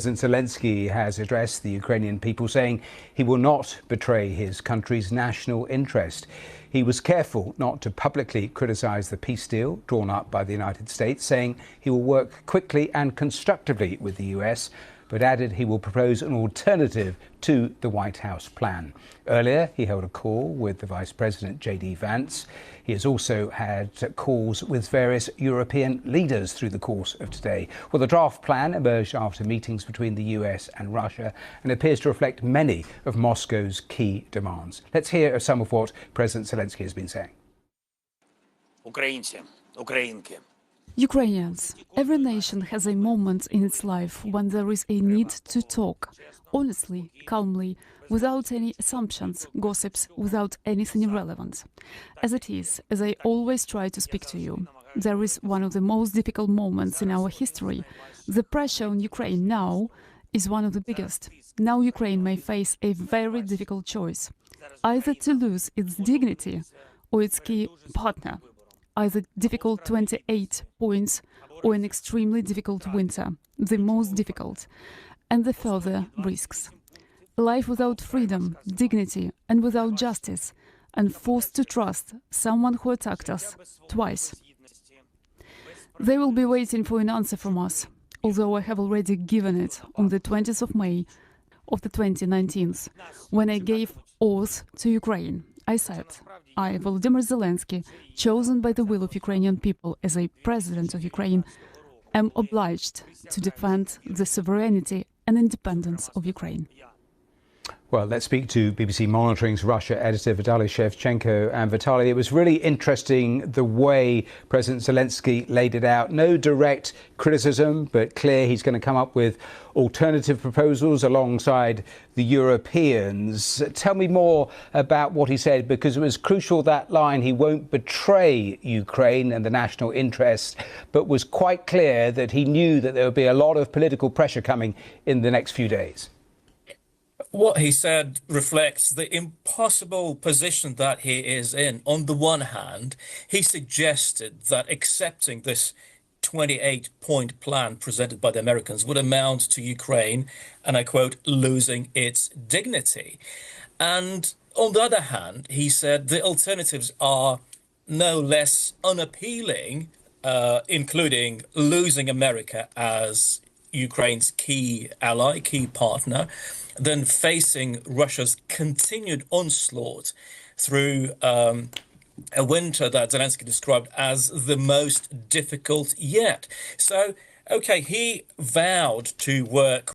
President Zelensky has addressed the Ukrainian people, saying he will not betray his country's national interest. He was careful not to publicly criticize the peace deal drawn up by the United States, saying he will work quickly and constructively with the US, but added he will propose an alternative to the White House plan. Earlier, he held a call with the Vice President J.D. Vance. He has also had calls with various European leaders through the course of today. Well, the draft plan emerged after meetings between the US and Russia and appears to reflect many of Moscow's key demands. Let's hear some of what President Zelensky has been saying. Ukrainians, every nation has a moment in its life when there is a need to talk, honestly, calmly, without any assumptions, gossips, without anything irrelevant. As it is, as I always try to speak to you, there is one of the most difficult moments in our history. The pressure on Ukraine now is one of the biggest. Now Ukraine may face a very difficult choice, either to lose its dignity or its key partner. Either difficult 28 points or an extremely difficult winter, the most difficult, and the further risks. Life without freedom, dignity, and without justice, and forced to trust someone who attacked us twice. They will be waiting for an answer from us, although I have already given it on the 20th of May of the 2019, when I gave oath to Ukraine. I said, I, Volodymyr Zelensky, chosen by the will of Ukrainian people as a president of Ukraine, am obliged to defend the sovereignty and independence of Ukraine. Well, let's speak to BBC Monitoring's Russia editor Vitaly Shevchenko. And Vitaly, it was really interesting the way President Zelensky laid it out. No direct criticism, but clear he's going to come up with alternative proposals alongside the Europeans. Tell me more about what he said, because it was crucial, that line, he won't betray Ukraine and the national interest, but was quite clear that he knew that there would be a lot of political pressure coming in the next few days. What he said reflects the impossible position that he is in. On the one hand, he suggested that accepting this 28-point plan presented by the Americans would amount to Ukraine, and I quote, losing its dignity. And on the other hand, he said the alternatives are no less unappealing, including losing America as Ukraine's key ally, key partner, than facing Russia's continued onslaught through a winter that Zelensky described as the most difficult yet. So, okay, he vowed to work